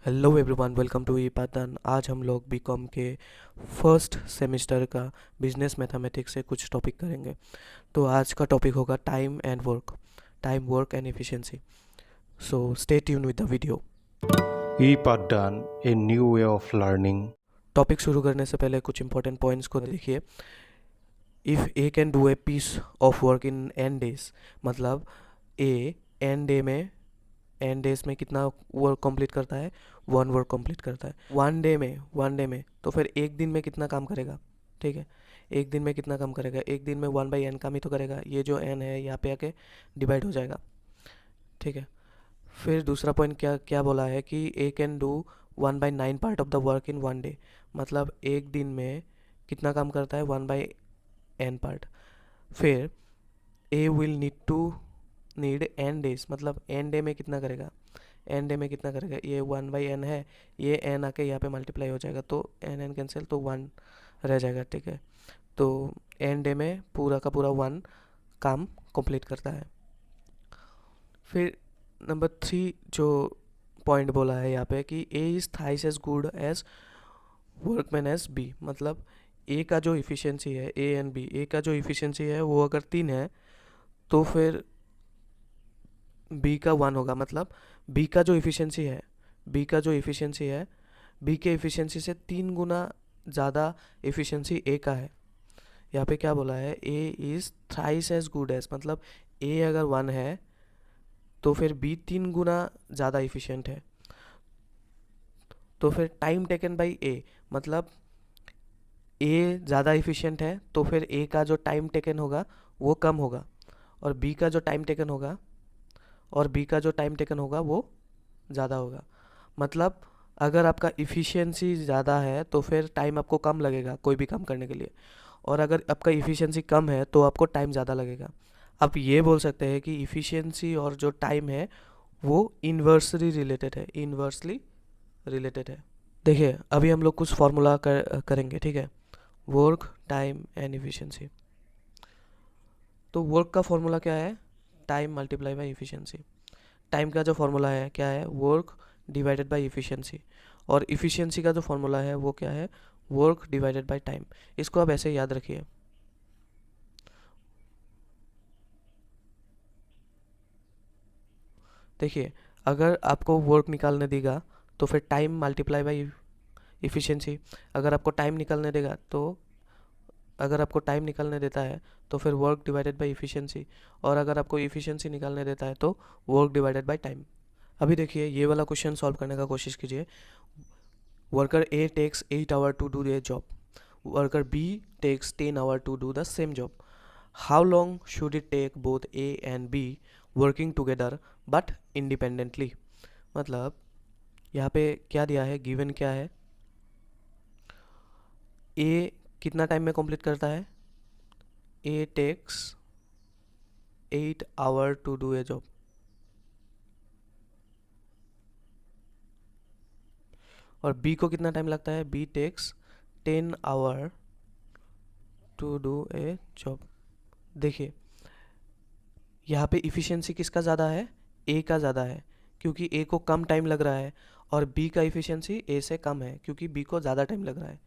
Hello everyone, welcome to ePattern. आज हम लोग बीकॉम के फर्स्ट सेमेस्टर का बिजनेस मैथमेटिक्स से कुछ टॉपिक करेंगे। तो आज का टॉपिक होगा time work and efficiency. So stay tune with the video. ePattern, a new way of learning. Topic शुरू करने से पहले कुछ इंपॉर्टेंट पॉइंट्स को देखिए। If A can do a piece of work in n days, मतलब A N days में कितना वर्क कंप्लीट करता है? वन वर्क कंप्लीट करता है वन डे में। तो फिर एक दिन में कितना काम करेगा? ठीक है, एक दिन में कितना काम करेगा? एक दिन में 1/n काम ही तो करेगा। ये जो n है यहाँ पे आके डिवाइड हो जाएगा। ठीक है, फिर दूसरा पॉइंट क्या क्या बोला है कि A can do 1/9 part of the work in one day, मतलब एक दिन में कितना काम करता है? 1/n part. फिर ए विल नीड एन डेज, मतलब एन डे में कितना करेगा? एन डे में कितना करेगा? ये 1/n है, ये n आके यहाँ पे मल्टीप्लाई हो जाएगा, तो n कैंसिल, तो 1 रह जाएगा। ठीक है, तो एन डे में पूरा का पूरा 1 काम कंप्लीट करता है। फिर नंबर 3 जो पॉइंट बोला है यहाँ पे कि A is thrice as good as workman as B, मतलब ए का जो इफ़िशियंसी है, ए का जो इफ़िशियंसी है वो अगर 3 है तो फिर बी का 1 होगा। मतलब बी का जो इफ़िशियंसी है बी के इफ़िशियंसी से 3 गुना ज़्यादा इफ़िशियंसी ए का है। यहाँ पे क्या बोला है? A is thrice as good as, मतलब ए अगर 1 है तो फिर बी 3 गुना ज़्यादा इफ़िशियंट है। तो फिर टाइम टेकन बाई ए, मतलब ए ज़्यादा इफ़िशियंट है तो फिर ए का जो टाइम टेकन होगा वो कम होगा, और बी का जो टाइम टेकन होगा वो ज़्यादा होगा। मतलब अगर आपका इफ़िशियंसी ज़्यादा है तो फिर टाइम आपको कम लगेगा कोई भी काम करने के लिए, और अगर आपका इफ़िशियंसी कम है तो आपको टाइम ज़्यादा लगेगा। आप ये बोल सकते हैं कि इफ़िशियंसी और जो टाइम है वो इन्वर्सली रिलेटेड है। देखिए, अभी हम लोग कुछ फार्मूला करेंगे। ठीक है, वर्क, टाइम एंड इफ़िशियंसी। तो वर्क का फॉर्मूला क्या है? Time multiply by efficiency. Time का जो फॉर्मूला है क्या है? Work divided by efficiency. और इफ़िशियंसी का जो फॉर्मूला है वो क्या है? Work divided by time. इसको आप ऐसे याद रखिए। देखिए, अगर आपको वर्क निकालने देगा तो फिर टाइम मल्टीप्लाई बाई इफ़िशियंसी। अगर आपको टाइम निकालने देगा तो अगर आपको टाइम निकालने देता है तो फिर वर्क डिवाइडेड बाई इफ़िशियंसी, और अगर आपको इफ़िशियंसी निकालने देता है तो वर्क डिवाइडेड बाई टाइम। अभी देखिए, ये वाला क्वेश्चन सॉल्व करने का कोशिश कीजिए। Worker A takes 8 hour to do their job, worker B takes 10 hour to do the same job. How long should it take both A and B working together but independently? मतलब यहाँ पे क्या दिया है, गिवन क्या है? ए कितना time में कंप्लीट करता है? A takes 8 hour to do a job, और बी को कितना टाइम लगता है? B takes 10 hour to do a job. देखिए, यहाँ पे इफ़िशियंसी किसका ज़्यादा है? ए का ज़्यादा है, क्योंकि ए को कम टाइम लग रहा है, और बी का इफ़िशियंसी ए से कम है क्योंकि बी को ज़्यादा टाइम लग रहा है।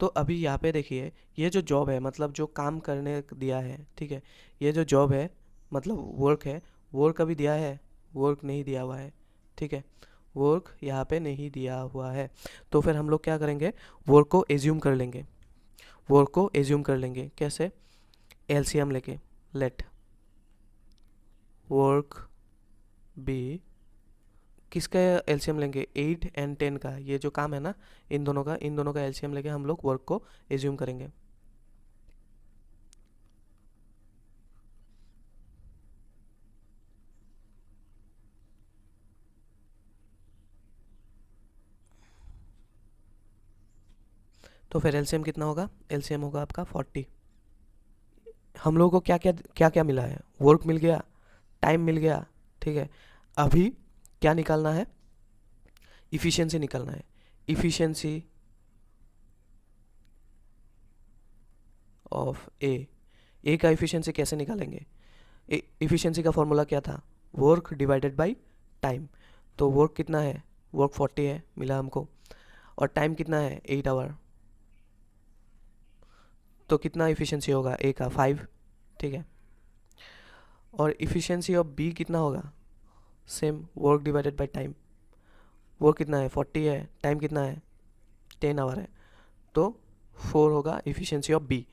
तो अभी यहाँ पे देखिए, ये जो जॉब है, मतलब जो काम करने दिया है, ठीक है, ये जो जॉब है मतलब वर्क है, वर्क अभी दिया है? वर्क नहीं दिया हुआ है। ठीक है, वर्क यहाँ पे नहीं दिया हुआ है। तो फिर हम लोग क्या करेंगे? वर्क को एज्यूम कर लेंगे। कैसे? एलसीएम लेके, लेट वर्क बी, किसका एलसीएम लेंगे? 8 एंड 10 का, ये जो काम है ना, इन दोनों का एलसीएम लेके हम लोग वर्क को एज्यूम करेंगे। तो फिर एलसीएम कितना होगा? एलसीएम होगा आपका 40। हम लोगों को क्या क्या मिला है? वर्क मिल गया, टाइम मिल गया। ठीक है, अभी क्या निकालना है? इफ़िशियंसी निकालना है। इफ़िशियंसी ऑफ ए का इफ़िशियंसी कैसे निकालेंगे? इफ़िशियंसी का फॉर्मूला क्या था? Work divided by time. तो वर्क कितना है? वर्क 40 है मिला हमको, और टाइम कितना है 8 आवर, तो कितना इफ़िशेंसी होगा ए का 5, ठीक है। और इफ़िशेंसी ऑफ बी कितना होगा, same work divided by time, work कितना है 40 है, टाइम कितना है 10 आवर है, तो 4 होगा इफ़िशेंसी ऑफ बी।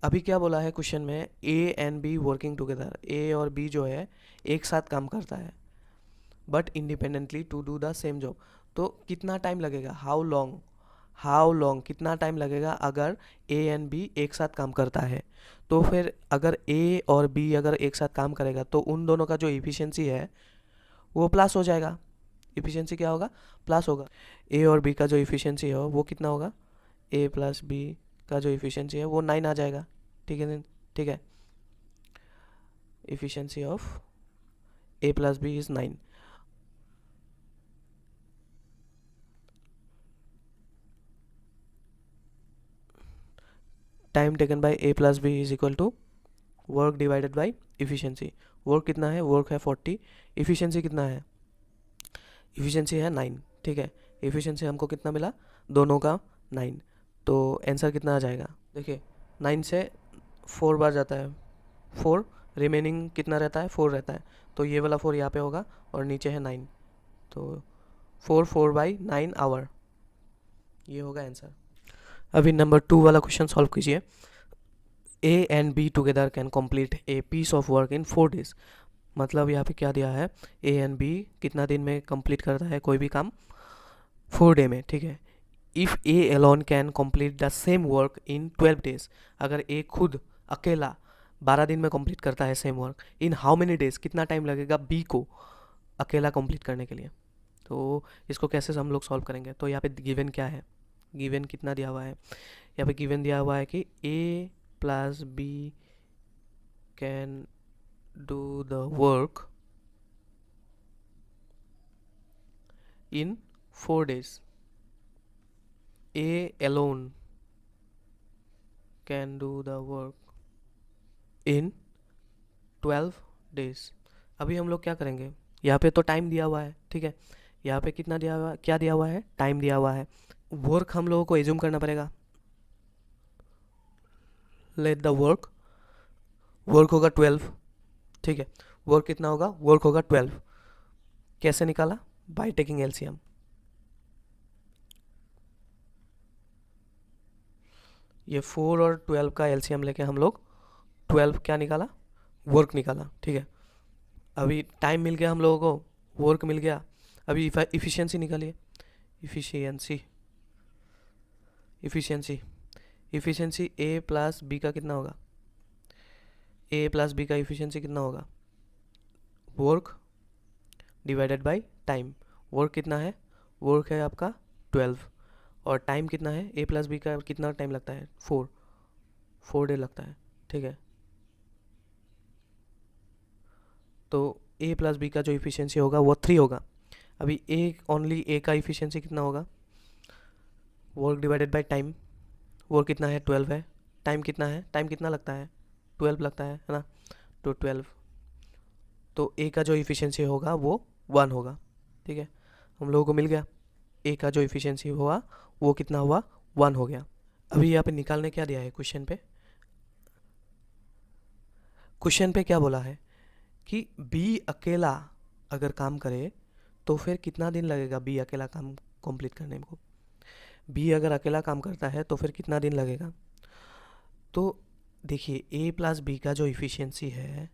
अभी क्या बोला है क्वेश्चन में, A and B working together, A और बी जो है एक साथ काम करता है but independently to do the same job. तो कितना टाइम लगेगा, हाउ लॉन्ग कितना टाइम लगेगा अगर ए एंड बी एक साथ काम करता है। तो फिर अगर ए और बी अगर एक साथ काम करेगा तो उन दोनों का जो इफ़िशेंसी है वो प्लस हो जाएगा। इफ़िशेंसी क्या होगा, प्लस होगा। ए और बी का जो इफ़िशेंसी है वो कितना होगा, ए प्लस बी का जो इफ़िशेंसी है वो 9 आ जाएगा, ठीक है। ठीक है, efficiency of A plus B is 9। Time taken by A plus B is equal to work divided by efficiency. Work कितना है, वर्क है 40, इफ़िशेंसी कितना है, इफ़िशेंसी है 9, ठीक है। इफ़िशेंसी हमको कितना मिला, दोनों का 9, तो आंसर कितना आ जाएगा, देखिए 9 से 4 बार जाता है, 4, रिमेनिंग कितना रहता है 4 रहता है, तो ये वाला 4 यहाँ पे होगा और नीचे है 9, तो 4 आवर, ये होगा आंसर। अभी नंबर 2 वाला क्वेश्चन सॉल्व कीजिए। A and B together can complete a piece of work in 4 days. मतलब यहाँ पे क्या दिया है, ए एंड बी कितना दिन में कंप्लीट करता है कोई भी काम, 4 डे में, ठीक है। If A Elon can complete the same work in 12 days, अगर ए खुद अकेला 12 दिन में कंप्लीट करता है same work, in how many days कितना टाइम लगेगा बी को अकेला कंप्लीट करने के लिए। तो इसको कैसे हम लोग सॉल्व करेंगे, तो यहाँ पे गिवन क्या है, गिवन कितना दिया हुआ है, यहाँ पे गिवन दिया हुआ है कि A plus B can do the work in 4 days. A alone can do the work in 12 days. अभी हम लोग क्या करेंगे, यहाँ पे तो टाइम दिया हुआ है, ठीक है। यहाँ पे कितना दिया हुआ है, क्या दिया हुआ है, टाइम दिया हुआ है। वर्क हम लोगों को एज्यूम करना पड़ेगा, लेट द वर्क, वर्क होगा 12, ठीक है। वर्क कितना होगा, वर्क होगा 12, कैसे निकाला, बाय टेकिंग एलसीएम। ये 4 और 12 का एलसीएम लेके हम लोग 12 क्या निकाला, वर्क निकाला, ठीक है। अभी टाइम मिल गया हम लोगों को, वर्क मिल गया, अभी इफ़िशियंसी निकालिए। इफ़िशियंसी इफ़िशियंसी इफ़िशियंसी ए प्लस बी का कितना होगा, ए प्लस बी का इफ़िशियंसी कितना होगा, work divided by time. Work कितना है, वर्क है आपका 12, और टाइम कितना है, ए प्लस बी का कितना टाइम लगता है, 4 डे लगता है, ठीक है। तो ए प्लस बी का जो इफ़िशियंसी होगा वो 3 होगा। अभी ए ओनली ए का इफ़िशियंसी कितना होगा, work divided by time, work कितना है 12 है, टाइम कितना है, टाइम कितना लगता है 12 लगता है ना, तो 12, तो ए का जो इफ़िशियंसी होगा वो 1 होगा, ठीक है। हम लोगों को मिल गया, ए का जो इफ़िशियंसी हुआ वो कितना हुआ, 1 हो गया। अभी यहाँ पे निकालने क्या दिया है क्वेश्चन पे, क्वेश्चन पे क्या बोला है कि बी अकेला अगर काम करे तो फिर कितना दिन लगेगा बी अकेला काम कंप्लीट करने को। बी अगर अकेला काम करता है तो फिर कितना दिन लगेगा। तो देखिए ए प्लस बी का जो इफ़िशियंसी है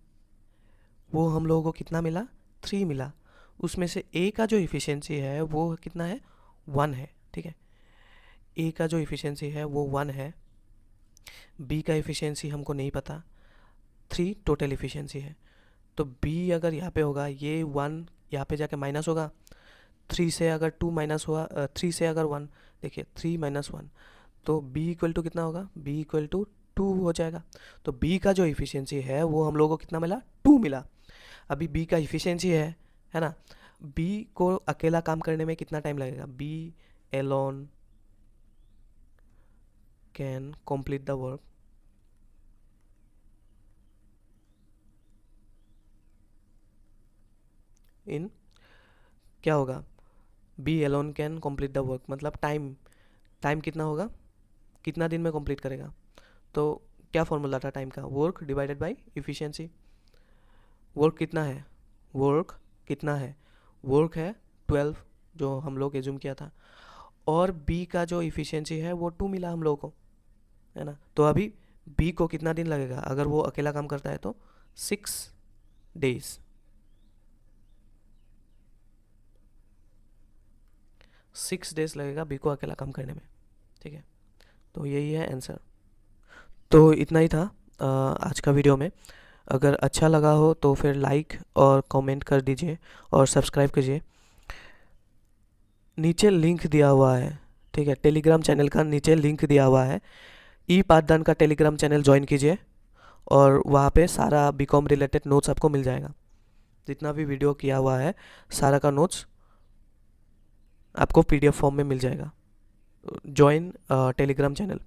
वो हम लोगों को कितना मिला, 3 मिला। उसमें से ए का जो इफ़िशियंसी है वो कितना है, 1 है, ठीक है। ए का जो इफ़िशियंसी है वो 1 है, बी का इफ़िशियंसी हमको नहीं पता, 3 टोटल इफ़िशियंसी है। तो बी अगर यहाँ पे होगा, ये 1 यहाँ पे जाके माइनस होगा, 3 से अगर 2 माइनस हुआ, 3 से अगर 1, देखिए 3 माइनस 1, तो b इक्वल टू कितना होगा, b इक्वल टू 2 हो जाएगा। तो b का जो इफ़िशियंसी है वो हम लोगों को कितना मिला, 2 मिला। अभी b का इफ़िशियंसी है ना, b को अकेला काम करने में कितना टाइम लगेगा, b alone can complete the work in क्या होगा, B alone can complete the work, मतलब टाइम कितना होगा, कितना दिन में कंप्लीट करेगा। तो क्या फॉर्मूला था टाइम का, work divided bye efficiency. Work कितना है, वर्क है 12 जो हम लोग एज्यूम किया था, और बी का जो इफ़िशिएंसी है वो 2 मिला हम लोगों को, है ना। तो अभी बी को कितना दिन लगेगा, अगर वो अकेला काम करता है तो 6 डेज, 6 डेज लगेगा बी को अकेला काम करने में, ठीक है। तो यही है आंसर। तो इतना ही था आज का वीडियो में। अगर अच्छा लगा हो तो फिर लाइक और कमेंट कर दीजिए और सब्सक्राइब कीजिए। नीचे लिंक दिया हुआ है, ठीक है, टेलीग्राम चैनल का नीचे लिंक दिया हुआ है। ई पाठदान का टेलीग्राम चैनल ज्वाइन कीजिए और वहाँ पे सारा बीकॉम रिलेटेड नोट्स आपको मिल जाएगा। जितना भी वीडियो किया हुआ है सारा का नोट्स आपको पीडीएफ फॉर्म में मिल जाएगा। Join Telegram channel.